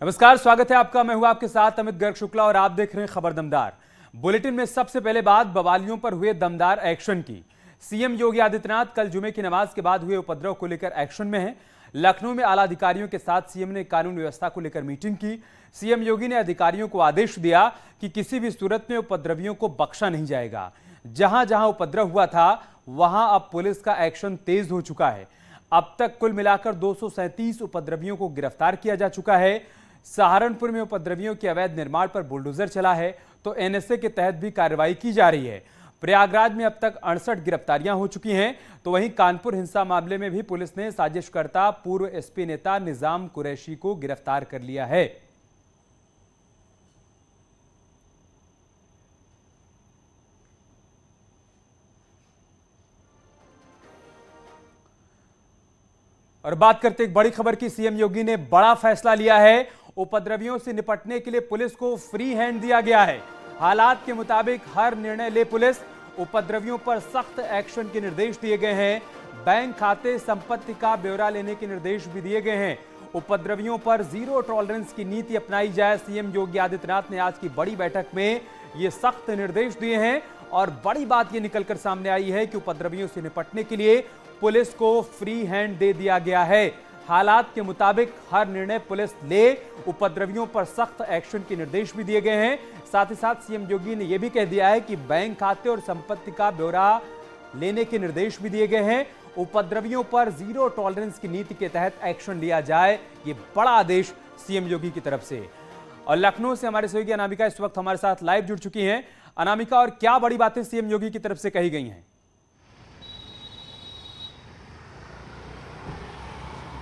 नमस्कार, स्वागत है आपका। मैं हूं आपके साथ अमित गर्ग शुक्ला और आप देख रहे हैं खबर दमदार। बुलेटिन में सबसे पहले बात बवालियों पर हुए दमदार एक्शन की। सीएम योगी आदित्यनाथ कल जुमे की नमाज के बाद हुए उपद्रव को लेकर एक्शन में हैं। लखनऊ में आला अधिकारियों के साथ सीएम ने कानून व्यवस्था को लेकर मीटिंग की। सीएम योगी ने अधिकारियों को आदेश दिया कि किसी भी सूरत में उपद्रवियों को बख्शा नहीं जाएगा। जहां जहां उपद्रव हुआ था वहां अब पुलिस का एक्शन तेज हो चुका है। अब तक कुल मिलाकर 237 उपद्रवियों को गिरफ्तार किया जा चुका है। सहारनपुर में उपद्रवियों के अवैध निर्माण पर बुलडोजर चला है तो एनएसए के तहत भी कार्रवाई की जा रही है। प्रयागराज में अब तक 68 गिरफ्तारियां हो चुकी हैं। तो वहीं कानपुर हिंसा मामले में भी पुलिस ने साजिशकर्ता पूर्व एसपी नेता निजाम कुरैशी को गिरफ्तार कर लिया है। और बात करते एक बड़ी खबर की। सीएम योगी ने बड़ा फैसला लिया है। उपद्रवियों से निपटने के लिए पुलिस को फ्री हैंड दिया गया है। हालात के मुताबिक हर निर्णय ले पुलिस। उपद्रवियों पर सख्त एक्शन के निर्देश दिए गए हैं। बैंक खाते संपत्ति का ब्यौरा लेने के निर्देश भी दिए गए हैं। उपद्रवियों पर जीरो टॉलरेंस की नीति अपनाई जाए। सीएम योगी आदित्यनाथ ने आज की बड़ी बैठक में ये सख्त निर्देश दिए हैं और बड़ी बात ये निकलकर सामने आई है कि उपद्रवियों से निपटने के लिए पुलिस को फ्री हैंड दे दिया गया है। हालात के मुताबिक हर निर्णय पुलिस ले। उपद्रवियों पर सख्त एक्शन के निर्देश भी दिए गए हैं। साथ ही साथ सीएम योगी ने यह भी कह दिया है कि बैंक खाते और संपत्ति का ब्यौरा लेने के निर्देश भी दिए गए हैं। उपद्रवियों पर जीरो टॉलरेंस की नीति के तहत एक्शन लिया जाए, ये बड़ा आदेश सीएम योगी की तरफ से। और लखनऊ से हमारे सहयोगी अनामिका इस वक्त हमारे साथ लाइव जुड़ चुकी हैं। अनामिका, और क्या बड़ी बातें सीएम योगी की तरफ से कही गई हैं?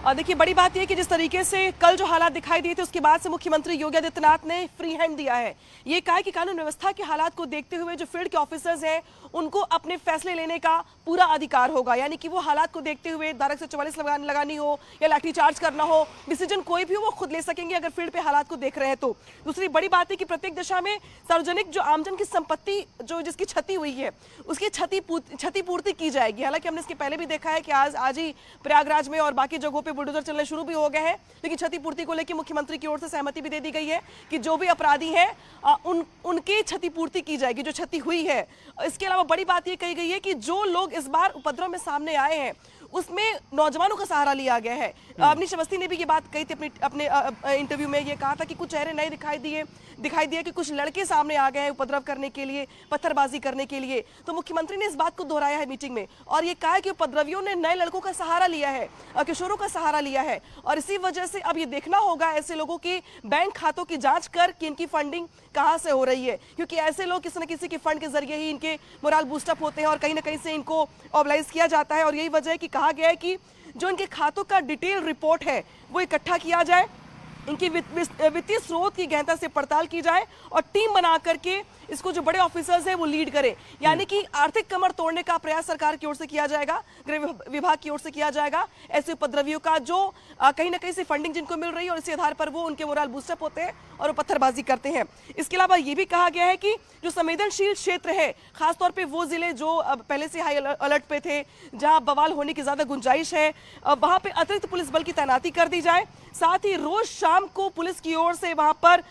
देखिए, बड़ी बात यह कि जिस तरीके से कल जो हालात दिखाई दिए थे उसके बाद से मुख्यमंत्री योगी आदित्यनाथ ने फ्री हैंड दिया है। ये कहा कि कानून व्यवस्था के हालात को देखते हुए जो फील्ड के ऑफिसर्स हैं उनको अपने फैसले लेने का पूरा अधिकार होगा। यानी कि वो हालात को देखते हुए धारा 144 लगानी हो या लाठीचार्ज करना हो, डिसीजन कोई भी हो वो खुद ले सकेंगे अगर फील्ड पे हालात को देख रहे हैं तो। दूसरी बड़ी बात है कि प्रत्येक दिशा में सार्वजनिक जो आमजन की संपत्ति जो जिसकी क्षति हुई है उसकी क्षतिपूर्ति की जाएगी। हालांकि हमने इसके पहले भी देखा है कि आज ही प्रयागराज में और बाकी जगहों पे बुलडोजर चलने शुरू भी हो गए हैं, लेकिन क्षतिपूर्ति को लेकर मुख्यमंत्री की ओर से सहमति भी दे दी गई है कि जो भी अपराधी हैं उनकी क्षतिपूर्ति की जाएगी जो क्षति हुई है। इसके अलावा बड़ी बात यह कही गई है कि जो लोग इस बार उपद्रव में सामने आए हैं उसमें नौजवानों का सहारा लिया गया है। अवनीश अवस्थी ने भी ये बात कही थी अपने इंटरव्यू में। ये कहा था कि कुछ चेहरे नए दिखाई दिए कि कुछ लड़के सामने आ गए हैं उपद्रव करने के लिए, पत्थरबाजी करने के लिए। तो मुख्यमंत्री ने इस बात को दोहराया है मीटिंग में और ये कहा है कि उपद्रवियों ने नए लड़कों का सहारा लिया है, किशोरों का सहारा लिया है और इसी वजह से अब ये देखना होगा ऐसे लोगों की बैंक खातों की जांच कर कि इनकी फंडिंग कहां से हो रही है, क्योंकि ऐसे लोग किसी न किसी के फंड के जरिए ही इनके मोरल बूस्टअप होते हैं और कहीं ना कहीं से इनको ऑबलाइज किया जाता है। और यही वजह है कि कहा गया है कि जो इनके खातों का डिटेल रिपोर्ट है वो इकट्ठा किया जाए, इनकी वित्तीय स्रोत की गहनता से पड़ताल की जाए और टीम बना करके इसको जो बड़े ऑफिसर्स हैं वो लीड करें। यानी कि आर्थिक कमर तोड़ने का प्रयास सरकार की ओर से किया जाएगा, गृह विभाग की ओर से किया जाएगा ऐसे उपद्रवियों का जो कहीं ना कहीं से फंडिंग जिनको मिल रही है और इसी आधार पर वो उनके मोरल बूस्टअप होते हैं और वो पत्थरबाजी करते हैं। इसके अलावा ये भी कहा गया है कि जो संवेदनशील क्षेत्र है, खासतौर पर वो जिले जो पहले से हाई अलर्ट पे थे, जहां बवाल होने की ज्यादा गुंजाइश है, वहां पर अतिरिक्त पुलिस बल की तैनाती कर दी जाए। साथ ही रोज शाम को पुलिस की ओर से वहां पर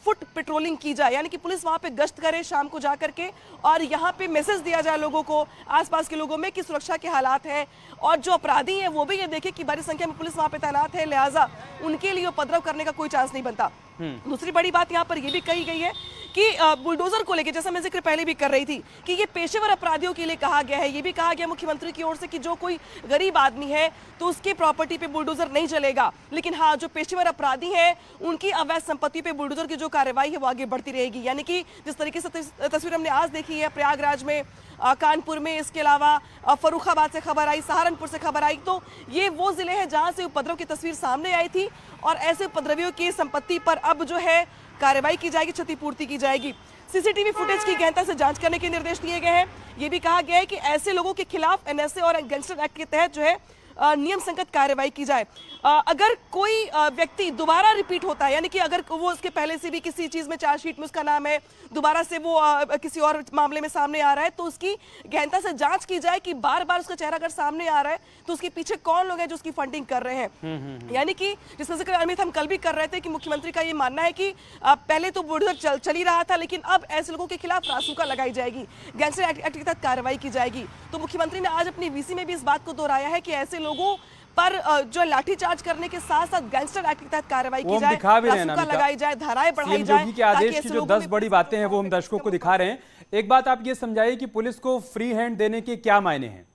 फुट पेट्रोलिंग की जाए, यानी कि पुलिस वहां पे गश्त करे शाम को जाकर के और यहाँ पे मैसेज दिया जाए लोगों को, आसपास के लोगों में कि सुरक्षा के हालात हैं और जो अपराधी हैं वो भी ये देखें कि बड़ी संख्या में पुलिस वहां पे तैनात है, लिहाजा उनके लिए उपद्रव करने का कोई चांस नहीं बनता। दूसरी बड़ी बात यहाँ पर यह भी कही गई है कि बुलडोजर को लेकर, जैसा मैं जिक्र पहले भी कर रही थी, कि ये पेशेवर अपराधियों के लिए कहा गया है। ये भी कहा गया मुख्यमंत्री की ओर से कि जो कोई गरीब आदमी है तो उसकी प्रॉपर्टी पे बुलडोजर नहीं चलेगा, लेकिन हाँ जो पेशेवर अपराधी हैं उनकी अवैध संपत्ति पे बुलडोजर की जो कार्रवाई है वो आगे बढ़ती रहेगी। यानी कि जिस तरीके से तस्वीर हमने आज देखी है प्रयागराज में, कानपुर में, इसके अलावा फर्रुखाबाद से खबर आई, सहारनपुर से खबर आई, तो ये वो जिले हैं जहां से उपद्रव की तस्वीर सामने आई थी और ऐसे उपद्रवियों की संपत्ति पर अब जो है कार्रवाई की जाएगी, क्षतिपूर्ति की जाएगी। सीसीटीवी फुटेज की गहनता से जांच करने के निर्देश दिए गए हैं। ये भी कहा गया है कि ऐसे लोगों के खिलाफ एनएसए और गैंगस्टर एक्ट के तहत जो है नियम संगत कार्रवाई की जाए। अगर कोई व्यक्ति दोबारा रिपीट होता है, यानी कि अगर वो उसके पहले से भी किसी चीज में चार्जशीट में उसका नाम है, दोबारा से वो किसी और मामले में सामने आ रहा है, तो उसकी गहनता से जांच की जाए कि बार बार उसका चेहरा अगर सामने आ रहा है तो उसके पीछे कौन लोग हैं जो उसकी फंडिंग कर रहे हैं। यानी कि जिसका जिक्र अमित हम कल भी कर रहे थे कि मुख्यमंत्री का ये मानना है कि पहले तो बुलडोजर चल ही रहा था, लेकिन अब ऐसे लोगों के खिलाफ रासुका लगाई जाएगी, गैंगस्टर एक्ट के तहत कार्रवाई की जाएगी। तो मुख्यमंत्री ने आज अपनी वीसी में भी इस बात को दोहराया है कि ऐसे लोगों पर जो लाठीचार्ज करने के साथ साथ गैंगस्टर एक्ट के तहत कार्रवाई की जाए, रासुका लगाई जाए, धाराएं बढ़ाई जाए। योगी के आदेश की जो 10 बड़ी बातें हैं वो हम दर्शकों को दिखा रहे हैं। एक बात आप ये समझाइए कि पुलिस को फ्री हैंड देने के क्या मायने हैं?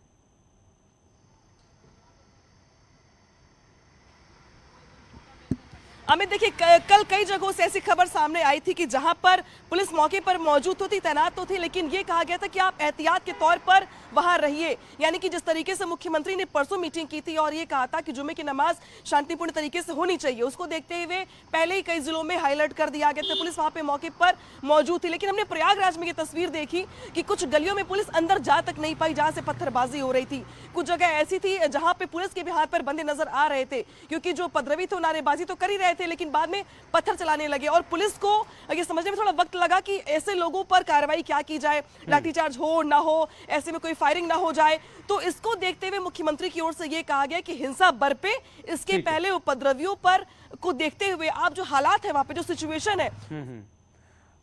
अमित देखिए, कल कई जगहों से ऐसी खबर सामने आई थी कि जहां पर पुलिस मौके पर मौजूद तो थी, तैनात तो थी, लेकिन ये कहा गया था कि आप एहतियात के तौर पर वहां रहिए। यानी कि जिस तरीके से मुख्यमंत्री ने परसों मीटिंग की थी और ये कहा था कि जुम्मे की नमाज शांतिपूर्ण तरीके से होनी चाहिए, उसको देखते हुए पहले ही कई जिलों में हाई अलर्ट कर दिया गया था, पुलिस वहां पे मौके पर मौजूद थी। लेकिन हमने प्रयागराज में ये तस्वीर देखी कि कुछ गलियों में पुलिस अंदर जा तक नहीं पाई जहां से पत्थरबाजी हो रही थी। कुछ जगह ऐसी थी जहां पे पुलिस के भी हाथ पर बंधे नजर आ रहे थे, क्योंकि जो उपद्रवी थे नारेबाजी तो कर ही रहे थे, लेकिन बाद में पत्थर चलाने लगे। और पुलिस को ये समझने में थोड़ा वक्त लगा कि ऐसे लोगों पर कार्रवाई क्या की जाए, लाठीचार्ज हो ना हो, ऐसे में कोई फायरिंग ना हो जाए। तो इसको देखते हुए मुख्यमंत्री की ओर से ये कहा गया कि हिंसा बरपे, इसके पहले उपद्रवियों पर को देखते हुए आप जो हालात है वहां पे जो सिचुएशन है,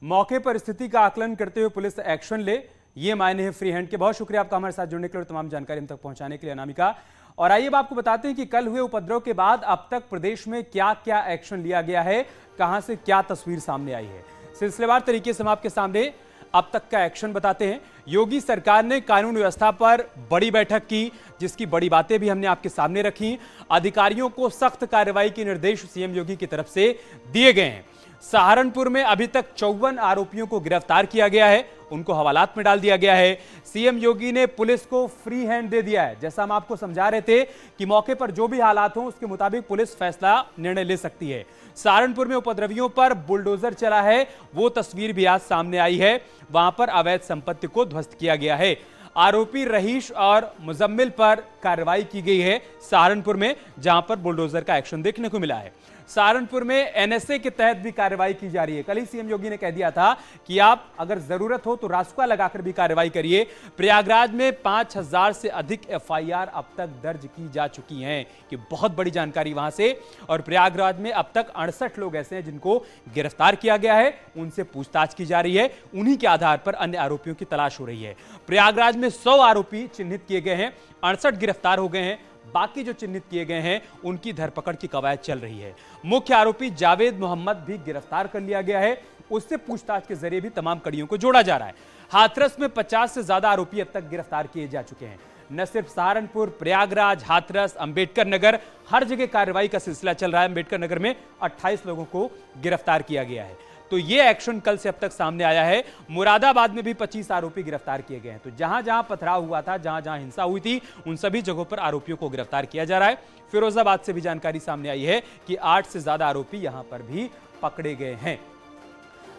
मौके पर स्थिति का आकलन करते हुए पुलिस एक्शन ले, ये मायने हैं फ्री हैंड के। बहुत शुक्रिया आपका हमारे साथ जुड़ने के लिए और तमाम जानकारी हम तक पहुंचाने के लिए, अनामिका। और आइए अब आपको बताते हैं कि कल हुए उपद्रव के बाद अब तक प्रदेश में क्या क्या एक्शन लिया गया है, कहां से क्या तस्वीर सामने आई है। सिलसिलेवार तरीके से हम आपके सामने अब तक का एक्शन बताते हैं। योगी सरकार ने कानून व्यवस्था पर बड़ी बैठक की, जिसकी बड़ी बातें भी हमने आपके सामने रखी। अधिकारियों को सख्त कार्रवाई के निर्देश सीएम योगी की तरफ से दिए गए हैं। सहारनपुर में अभी तक 54 आरोपियों को गिरफ्तार किया गया है, उनको हवालात में डाल दिया गया है। सीएम योगी ने पुलिस को फ्री हैंड दे दिया है। जैसा हम आपको समझा रहे थे कि मौके पर जो भी हालात हों उसके मुताबिक पुलिस फैसला निर्णय ले सकती है। सहारनपुर में उपद्रवियों पर बुलडोजर चला है, वो तस्वीर भी आज सामने आई है। वहां पर अवैध संपत्ति को ध्वस्त किया गया है। आरोपी रहीश और मुजम्मिल पर कार्रवाई की गई है सहारनपुर में, जहां पर बुलडोजर का एक्शन देखने को मिला है। सहारनपुर में एनएसए के तहत भी कार्रवाई की जा रही है। कल ही सीएम योगी ने कह दिया था कि आप अगर जरूरत हो तो रासुका लगाकर भी कार्रवाई करिए। प्रयागराज में 5000 से अधिक एफआईआर अब तक दर्ज की जा चुकी हैं, कि बहुत बड़ी जानकारी वहां से। और प्रयागराज में अब तक 68 लोग ऐसे हैं जिनको गिरफ्तार किया गया है, उनसे पूछताछ की जा रही है, उन्हीं के आधार पर अन्य आरोपियों की तलाश हो रही है। प्रयागराज में 100 आरोपी चिन्हित किए गए हैं, 68 गिरफ्तार हो गए हैं, बाकी जो चिन्हित किए गए हैं उनकी धरपकड़ की कवायद चल रही है। मुख्य आरोपी जावेद मोहम्मद भी गिरफ्तार कर लिया गया है, उससे पूछताछ के जरिए भी तमाम कड़ियों को जोड़ा जा रहा है। हाथरस में 50 से ज्यादा आरोपी अब तक गिरफ्तार किए जा चुके हैं। न सिर्फ सहारनपुर, प्रयागराज, हाथरस, अंबेडकर नगर, हर जगह कार्रवाई का सिलसिला चल रहा है। अंबेडकर नगर में 28 लोगों को गिरफ्तार किया गया है। तो ये एक्शन कल से अब तक सामने आया है। मुरादाबाद में भी 25 आरोपी गिरफ्तार किए गए हैं। तो जहां जहां पथराव हुआ था, जहां जहां हिंसा हुई थी, उन सभी जगहों पर आरोपियों को गिरफ्तार किया जा रहा है। फिरोजाबाद से भी जानकारी सामने आई है कि 8 से ज्यादा आरोपी यहां पर भी पकड़े गए हैं।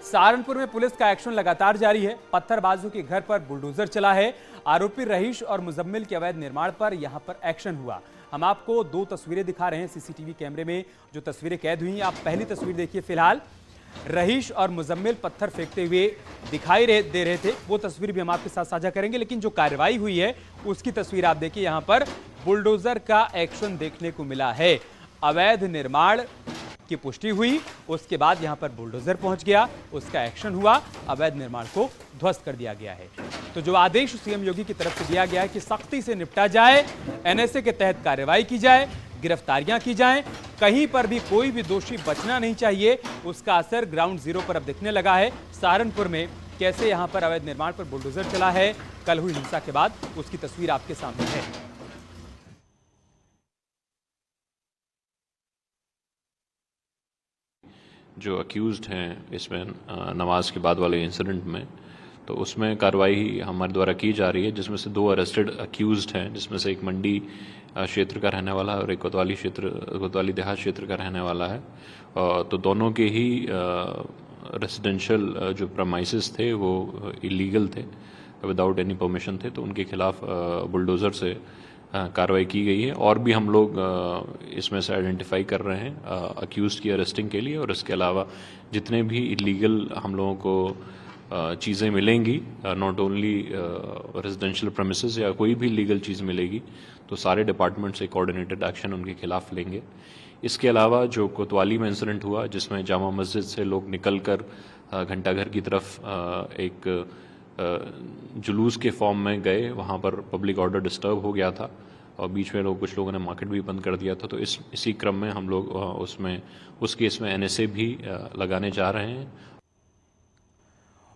सहारनपुर में पुलिस का एक्शन लगातार जारी है। पत्थरबाजों के घर पर बुलडोजर चला है। आरोपी रहीश और मुजम्मिल के अवैध निर्माण पर यहां पर एक्शन हुआ। हम आपको 2 तस्वीरें दिखा रहे हैं सीसीटीवी कैमरे में जो तस्वीरें कैद हुई हैं। आप पहली तस्वीर देखिए। फिलहाल रहीश और मुजम्मिल पत्थर फेंकते हुए दिखाई दे रहे थे, वो तस्वीर भी हम आपके साथ साझा करेंगे। लेकिन जो कार्रवाई हुई है उसकी तस्वीर आप देखिए। यहां पर बुलडोजर का एक्शन देखने को मिला है। अवैध निर्माण की पुष्टि हुई, उसके बाद यहां पर बुलडोजर पहुंच गया, उसका एक्शन हुआ, अवैध निर्माण को ध्वस्त कर दिया गया है। तो जो आदेश सीएम योगी की तरफ से दिया गया है कि सख्ती से निपटा जाए, एनएसए के तहत कार्रवाई की जाए, गिरफ्तारियां की जाएं, कहीं पर भी कोई भी दोषी बचना नहीं चाहिए, उसका असर ग्राउंड जीरो पर अब दिखने लगा है। सहारनपुर में कैसे यहां पर अवैध निर्माण पर बुलडोजर चला है, कल हुई हिंसा के बाद उसकी तस्वीर आपके सामने है। जो अक्यूज्ड हैं इसमें नमाज के बाद वाले इंसिडेंट में, तो उसमें कार्रवाई हमारे द्वारा की जा रही है, जिसमें से 2 अरेस्टेड अक्यूज्ड हैं, जिसमें से एक मंडी क्षेत्र का रहने वाला है और एक कोतवाली देहात क्षेत्र का रहने वाला है। तो दोनों के ही रेसिडेंशियल जो प्रमाइसेस थे वो इलीगल थे, विदाउट एनी परमिशन थे। तो उनके खिलाफ बुलडोज़र से कार्रवाई की गई है। और भी हम लोग इसमें से आइडेंटिफाई कर रहे हैं अक्यूज़ड की अरेस्टिंग के लिए। और इसके अलावा जितने भी इलीगल हम लोगों को चीज़ें मिलेंगी, नॉट ओनली रेजिडेंशियल प्रेमिसेस या कोई भी लीगल चीज़ मिलेगी, तो सारे डिपार्टमेंट से कोऑर्डिनेटेड एक्शन उनके खिलाफ लेंगे। इसके अलावा जो कोतवाली में इंसिडेंट हुआ जिसमें जामा मस्जिद से लोग निकलकर घंटाघर की तरफ एक जुलूस के फॉर्म में गए, वहाँ पर पब्लिक ऑर्डर डिस्टर्ब हो गया था और बीच में कुछ लोगों ने मार्केट भी बंद कर दिया था। तो इसी क्रम में हम लोग उस केस में NSA भी लगाने जा रहे हैं।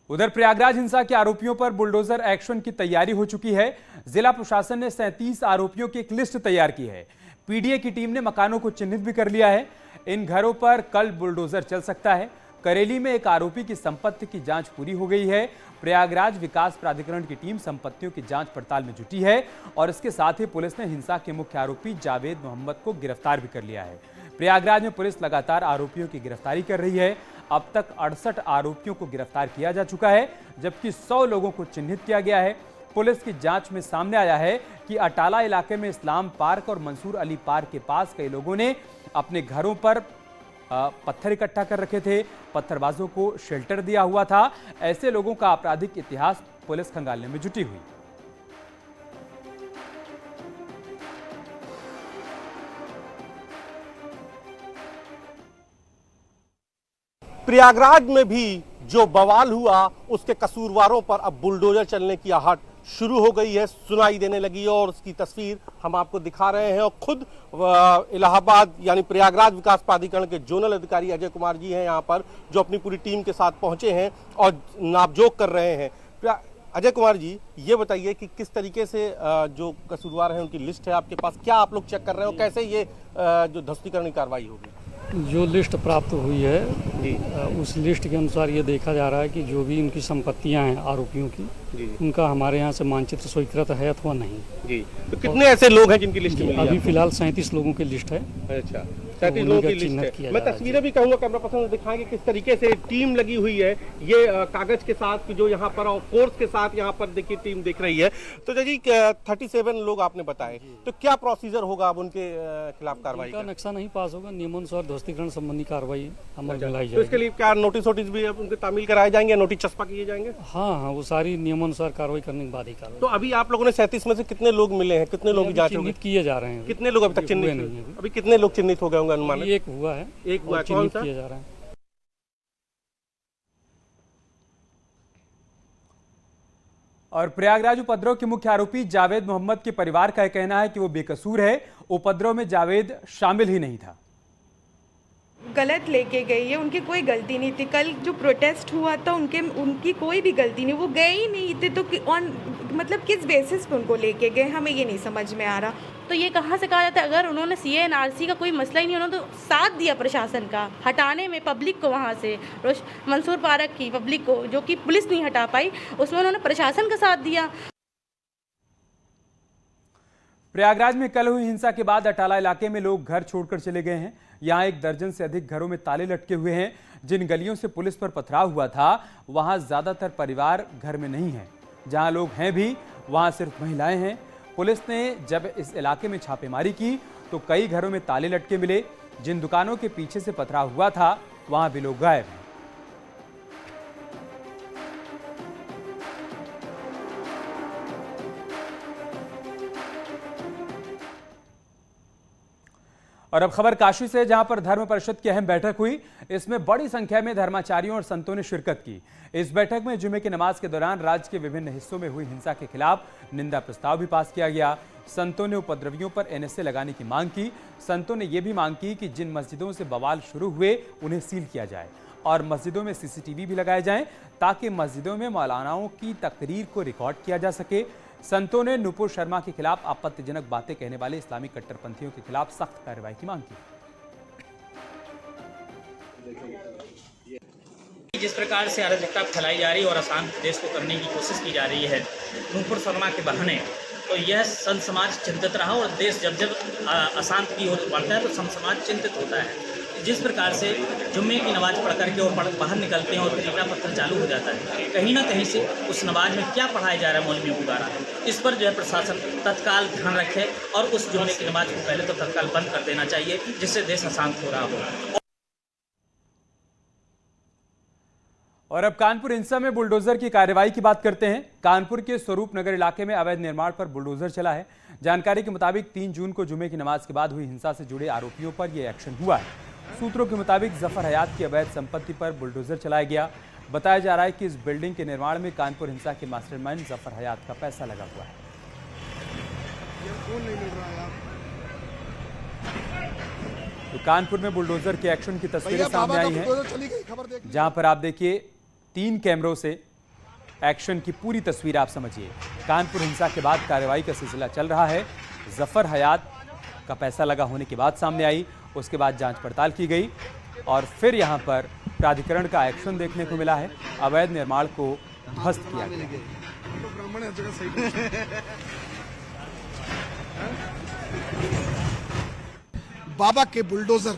उधर प्रयागराज हिंसा के आरोपियों पर बुलडोजर एक्शन की तैयारी हो चुकी है। जिला प्रशासन ने 37 आरोपियों की एक लिस्ट तैयार की है। PDA की टीम ने मकानों को चिन्हित भी कर लिया है। इन घरों पर कल बुलडोजर चल सकता है। करेली में एक आरोपी की संपत्ति की जांच पूरी हो गई है। प्रयागराज विकास प्राधिकरण की टीम संपत्तियों की जांच पड़ताल में जुटी है और इसके साथ ही पुलिस ने हिंसा के मुख्य आरोपी जावेद मोहम्मद को गिरफ्तार भी कर लिया है। प्रयागराज में पुलिस लगातार आरोपियों की गिरफ्तारी कर रही है। अब तक 68 आरोपियों को गिरफ्तार किया जा चुका है, जबकि 100 लोगों को चिन्हित किया गया है। पुलिस की जांच में सामने आया है कि अटाला इलाके में इस्लाम पार्क और मंसूर अली पार्क के पास कई लोगों ने अपने घरों पर पत्थर इकट्ठा कर रखे थे, पत्थरबाजों को शेल्टर दिया हुआ था। ऐसे लोगों का आपराधिक इतिहास पुलिस खंगालने में जुटी हुई। प्रयागराज में भी जो बवाल हुआ उसके कसूरवारों पर अब बुलडोजर चलने की आहट शुरू हो गई है, सुनाई देने लगी है और उसकी तस्वीर हम आपको दिखा रहे हैं। और खुद इलाहाबाद यानी प्रयागराज विकास प्राधिकरण के जोनल अधिकारी अजय कुमार जी हैं यहाँ पर, जो अपनी पूरी टीम के साथ पहुंचे हैं और नापजोक कर रहे हैं। अजय कुमार जी, ये बताइए कि किस तरीके से जो कसूरवार हैं उनकी लिस्ट है आपके पास, क्या आप लोग चेक कर रहे हो, कैसे ये जो ध्वस्तीकरण की कार्रवाई होगी? जो लिस्ट प्राप्त हुई है उस लिस्ट के अनुसार ये देखा जा रहा है कि जो भी उनकी संपत्तियां हैं आरोपियों की, उनका हमारे यहाँ से मानचित्र स्वीकृत है अथवा नहीं। जी, तो कितने ऐसे लोग हैं जिनकी लिस्ट मिली है? अभी फिलहाल 37 लोगों की लिस्ट है। अच्छा, 37 लोगों की लिस्ट है। मैं तस्वीरें भी कहूँगा कैमरा पर्सन दिखाएंगे किस तरीके से टीम लगी हुई है, ये कागज के साथ जो यहाँ पर और फोर्स के साथ यहाँ पर देखिए टीम दिख रही है। तो जी 37 लोग आपने बताए, तो क्या प्रोसीजर होगा अब उनके खिलाफ कार्रवाई का? नक्शा नहीं पास होगा, नियमानुसार ध्वस्तीकरण संबंधी कार्रवाई अमल में लाई जाएगी। तो इसके लिए क्या नोटिस भी उनके तामील कराए जाएंगे, नोटिस चस्पा किए जाएंगे? हाँ, वो सारी नियमानुसार कार्रवाई करने के बाद ही कार्रवाई। तो अभी आप लोगों ने 37 में से कितने लोग मिले हैं, कितने लोग चिन्हित किए जा रहे हैं? कितने लोग अभी तक चिन्हित नहीं है? अभी कितने लोग चिन्हित हो गए होंगे अनुमान? एक हुआ है, एक हुआ, कौन सा? किया जा रहा है। और प्रयागराज उपद्रव के मुख्य आरोपी जावेद मोहम्मद के परिवार का कहना है कि वो बेकसूर है, उपद्रव में जावेद शामिल ही नहीं था। गलत लेके गई है, उनकी कोई गलती नहीं थी। कल जो प्रोटेस्ट हुआ था उनकी कोई भी गलती नहीं, वो गए ही नहीं थे। तो मतलब किस बेसिस पे उनको लेके गए, हमें ये नहीं समझ में आ रहा। तो ये कहाँ से कहा जाता है, अगर उन्होंने CA/NRC का कोई मसला ही नहीं, उन्होंने तो साथ दिया प्रशासन का हटाने में, पब्लिक को वहाँ से मंसूर पार्क की पब्लिक को, जो कि पुलिस नहीं हटा पाई, उसमें उन्होंने प्रशासन का साथ दिया। प्रयागराज में कल हुई हिंसा के बाद अटाला इलाके में लोग घर छोड़कर चले गए हैं। यहाँ 1 दर्जन से अधिक घरों में ताले लटके हुए हैं। जिन गलियों से पुलिस पर पथराव हुआ था वहां ज्यादातर परिवार घर में नहीं है। जहां लोग हैं भी वहां सिर्फ महिलाएं हैं। पुलिस ने जब इस इलाके में छापेमारी की तो कई घरों में ताले लटके मिले। जिन दुकानों के पीछे से पथराव हुआ था वहां भी लोग गायब हैं। और अब खबर काशी से, जहां पर धर्म परिषद की अहम बैठक हुई। इसमें बड़ी संख्या में धर्माचार्यों और संतों ने शिरकत की। इस बैठक में जुमे की नमाज के दौरान राज्य के विभिन्न हिस्सों में हुई हिंसा के खिलाफ निंदा प्रस्ताव भी पास किया गया। संतों ने उपद्रवियों पर NSA लगाने की मांग की। संतों ने यह भी मांग की कि जिन मस्जिदों से बवाल शुरू हुए उन्हें सील किया जाए और मस्जिदों में CCTV भी लगाए जाएं, ताकि मस्जिदों में मौलानाओं की तकरीर को रिकॉर्ड किया जा सके। संतों ने नुपुर शर्मा के खिलाफ आपत्तिजनक बातें कहने वाले इस्लामी कट्टरपंथियों के खिलाफ सख्त कार्रवाई की मांग की। जिस प्रकार से अराजकता फैलाई जा रही है और अशांत देश को करने की कोशिश की जा रही है नुपुर शर्मा के बहाने, तो यह संत समाज चिंतित रहा और देश जब जब अशांत की ओर बढ़ता है तो संत समाज चिंतित होता है। जिस प्रकार से जुम्मे की नमाज पढ़ करके और बाहर निकलते हैं और टीका पत्थर चालू हो जाता है, कहीं ना कहीं से उस नमाज में क्या पढ़ाया जा रहा है मौलवियों द्वारा, इस पर जो है प्रशासन तत्काल ध्यान रखे और उस जुम्मे की नमाज को पहले तो तत्काल बंद कर देना चाहिए, जिससे देश अशांत हो रहा हो। और अब कानपुर हिंसा में बुलडोजर की कार्रवाई की बात करते हैं। कानपुर के स्वरूप नगर इलाके में अवैध निर्माण पर बुलडोजर चला है। जानकारी के मुताबिक 3 जून को जुमे की नमाज के बाद हुई हिंसा से जुड़े आरोपियों पर यह एक्शन हुआ है। सूत्रों के मुताबिक जफर हयात की अवैध संपत्ति पर बुलडोजर चलाया गया। बताया जा रहा है कि इस बिल्डिंग के निर्माण में कानपुर हिंसा के मास्टरमाइंड जफर हयात का पैसा लगा हुआ है। तो कानपुर में बुलडोजर के एक्शन की तस्वीरें सामने आई हैं, जहां पर आप देखिए 3 कैमरों से एक्शन की पूरी तस्वीर आप समझिए। कानपुर हिंसा के बाद कार्रवाई का सिलसिला चल रहा है। जफर हयात का पैसा लगा होने की बात सामने आई, उसके बाद जांच पड़ताल की गई और फिर यहां पर प्राधिकरण का एक्शन देखने को मिला है। अवैध निर्माण को ध्वस्त किया गया। बाबा के बुलडोजर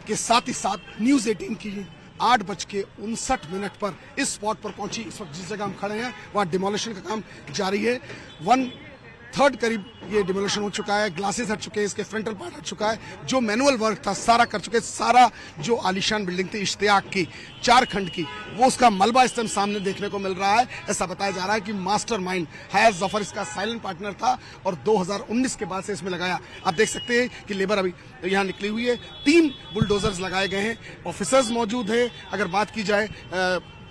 के साथ ही साथ न्यूज 18 की 8:59 पर इस स्पॉट पर पहुंची। इस वक्त जिस जगह हम खड़े हैं वहां डिमोलिशन का काम जारी है। 1/3 करीब ये डिमोलिशन हो चुका है, ग्लासेस हट चुके हैं, इसके फ्रंटल पार्ट हट चुका है। जो मैनुअल वर्क था सारा कर चुके हैं। सारा जो आलीशान बिल्डिंग थी इश्तियाक की 4 खंड की, वो उसका मलबा इस टाइम सामने देखने को मिल रहा है। ऐसा बताया जा रहा है कि मास्टरमाइंड हयात जफर इसका साइलेंट पार्टनर था और 2019 के बाद से इसमें लगाया। आप देख सकते हैं कि लेबर अभी यहाँ निकली हुई है। 3 बुलडोजर्स लगाए गए हैं, ऑफिसर्स मौजूद हैं। अगर बात की जाए,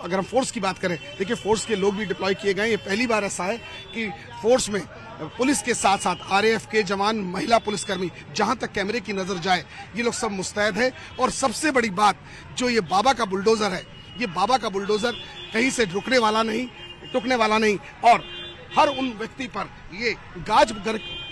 अगर हम फोर्स की बात करें, देखिए फोर्स के लोग भी डिप्लॉय किए गए। ये पहली बार ऐसा है कि फोर्स में पुलिस के साथ साथ RAF के जवान, महिला पुलिसकर्मी, जहां तक कैमरे की नजर जाए ये लोग सब मुस्तैद है। और सबसे बड़ी बात, जो ये बाबा का बुलडोजर है, ये बाबा का बुलडोजर कहीं से रुकने वाला नहीं और हर उन व्यक्ति पर ये गाज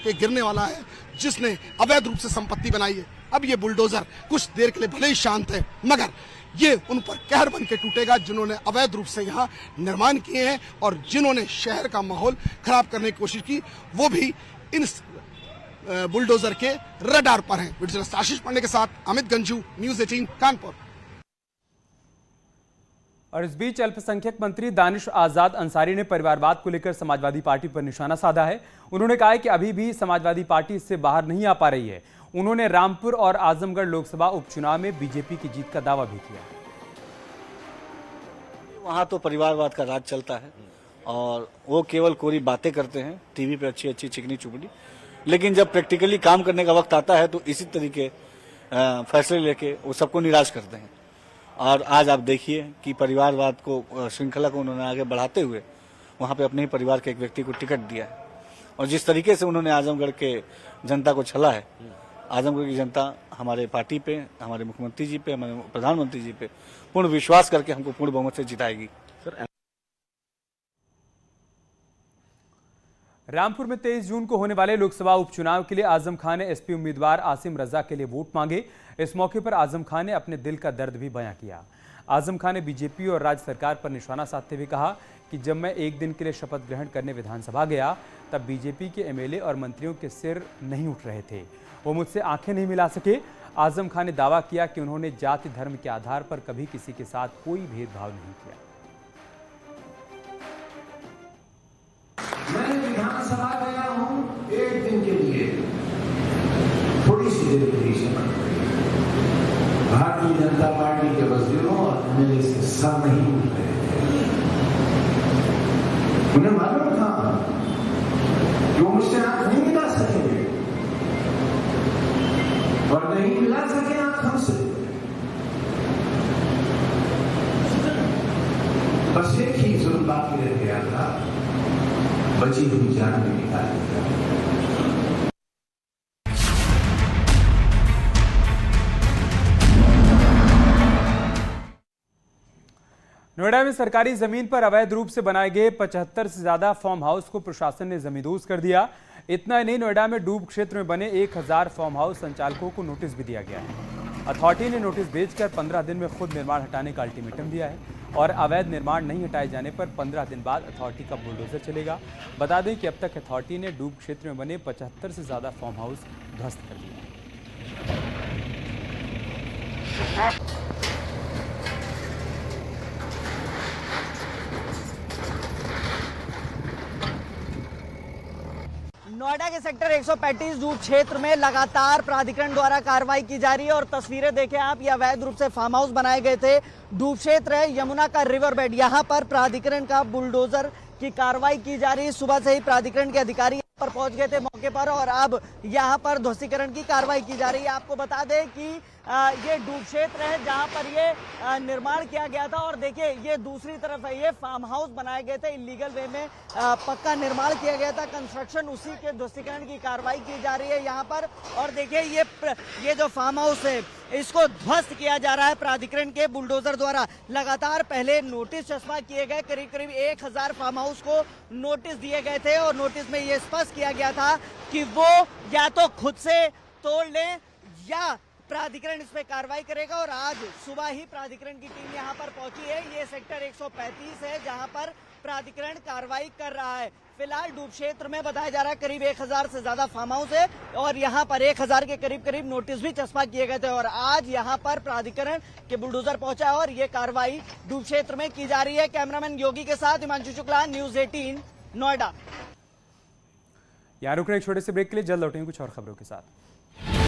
के गिरने वाला है जिसने अवैध रूप से संपत्ति बनाई है। अब ये बुलडोजर कुछ देर के लिए भले ही शांत है, मगर ये उन पर कहर बन के टूटेगा जिन्होंने अवैध रूप से यहाँ निर्माण किए हैं और जिन्होंने शहर का माहौल खराब करने की कोशिश की, वो भी इन बुलडोजर के रडार पर हैं। वीडियो जर्नलिस्ट आशीष पांडे के साथ अमित गंजू, न्यूज 18 कानपुर। और इस बीच अल्पसंख्यक मंत्री दानिश आजाद अंसारी ने परिवारवाद को लेकर समाजवादी पार्टी पर निशाना साधा है। उन्होंने कहा है कि अभी भी समाजवादी पार्टी इससे बाहर नहीं आ पा रही है। उन्होंने रामपुर और आजमगढ़ लोकसभा उपचुनाव में बीजेपी की जीत का दावा भी किया। वहाँ तो परिवारवाद का राज चलता है और वो केवल कोरी बातें करते हैं टीवी पे, अच्छी अच्छी चिकनी चुपड़ी, लेकिन जब प्रैक्टिकली काम करने का वक्त आता है तो इसी तरीके फैसले लेके वो सबको निराश करते हैं। और आज आप देखिए कि परिवारवाद को, श्रृंखला को उन्होंने आगे बढ़ाते हुए वहाँ पे अपने ही परिवार के एक व्यक्ति को टिकट दिया है। और जिस तरीके से उन्होंने आजमगढ़ के जनता को छला है, आजमगढ़ की जनता हमारे पार्टी पे, हमारे मुख्यमंत्री जी पे, हमारे प्रधानमंत्री जी पे पूर्ण विश्वास करके हमको पूर्ण बहुमत से जिताएगी। रामपुर में 23 जून को होने वाले लोकसभा उपचुनाव के लिए आजम खान ने एसपी उम्मीदवार आसिम रजा के लिए वोट मांगे। इस मौके पर आजम खान ने अपने दिल का दर्द भी बयां किया। आजम खान ने बीजेपी और राज्य सरकार पर निशाना साधते हुए कहा कि जब मैं एक दिन के लिए शपथ ग्रहण करने विधानसभा गया तब बीजेपी के एमएलए और मंत्रियों के सिर नहीं उठ रहे थे, वो मुझसे आंखें नहीं मिला सके। आजम खान ने दावा किया कि उन्होंने जाति धर्म के आधार पर कभी किसी के साथ कोई भेदभाव नहीं किया। मैं विधानसभा गया हूं एक दिन के लिए, थोड़ी सी देर के लिए शपथ ली। भारतीय जनता पार्टी के वजीरों और एमएलए से सर नहीं उठ रहे थे। उन्हें मालूम था कि वो मुझसे आंख नहीं मिला सकेंगे और नहीं मिला सके आंख हमसे। बस एक ही जुर्म बाकी रह गया था, बची हुई जान में निकाल दिया। नोएडा में सरकारी जमीन पर अवैध रूप से बनाए गए 75 से ज्यादा फार्म हाउस को प्रशासन ने जमींदोज कर दिया। इतना ही नहीं, नोएडा में डूब क्षेत्र में बने 1000 फार्म हाउस संचालकों को नोटिस भी दिया गया है। अथॉरिटी ने नोटिस भेजकर 15 दिन में खुद निर्माण हटाने का अल्टीमेटम दिया है और अवैध निर्माण नहीं हटाए जाने पर 15 दिन बाद अथॉरिटी का बुलडोजर चलेगा। बता दें कि अब तक अथॉरिटी ने डूब क्षेत्र में बने 75 से ज्यादा फार्म हाउस ध्वस्त कर दिया है। नोएडा के सेक्टर 135 डूब क्षेत्र में लगातार प्राधिकरण द्वारा कार्रवाई की जा रही है और तस्वीरें देखें आप, ये अवैध रूप से फार्म हाउस बनाए गए थे। डूब क्षेत्र है, यमुना का रिवर बेड, यहाँ पर प्राधिकरण का बुलडोजर की कार्रवाई की जा रही है। सुबह से ही प्राधिकरण के अधिकारी यहाँ पर पहुंच गए थे मौके पर और अब यहाँ पर ध्वस्तीकरण की कार्रवाई की जा रही है। आपको बता दें कि ये डूब क्षेत्र है जहाँ पर ये निर्माण किया गया था और देखिए ये दूसरी तरफ है, ये फार्म हाउस बनाए गए थे, इलीगल वे में पक्का निर्माण किया गया था, कंस्ट्रक्शन, उसी के ध्वस्तीकरण की कार्रवाई की जा रही है यहाँ पर। और देखिए ये जो फार्म हाउस है इसको ध्वस्त किया जा रहा है प्राधिकरण के बुलडोजर द्वारा। लगातार पहले नोटिस चस्पा किए गए, करीब करीब 1000 फार्म हाउस को नोटिस दिए गए थे और नोटिस में ये स्पष्ट किया गया था कि वो या तो खुद से तोड़ लें या प्राधिकरण इस पे कार्रवाई करेगा। और आज सुबह ही प्राधिकरण की टीम यहाँ पर पहुंची है। ये सेक्टर 135 है जहाँ पर प्राधिकरण कार्रवाई कर रहा है। फिलहाल डूब क्षेत्र में बताया जा रहा है करीब 1000 से ज्यादा फार्म हाउस है और यहाँ पर 1000 के करीब नोटिस भी चस्पा किए गए थे और आज यहाँ पर प्राधिकरण के बुलडोजर पहुंचा है और ये कार्रवाई डूब क्षेत्र में की जा रही है। कैमरामैन योगी के साथ हिमांशु शुक्ला, न्यूज 18 नोएडा। यहाँ रुक रहे एक छोटे से ब्रेक के लिए, जल्द लौटेंगे कुछ और खबरों के साथ।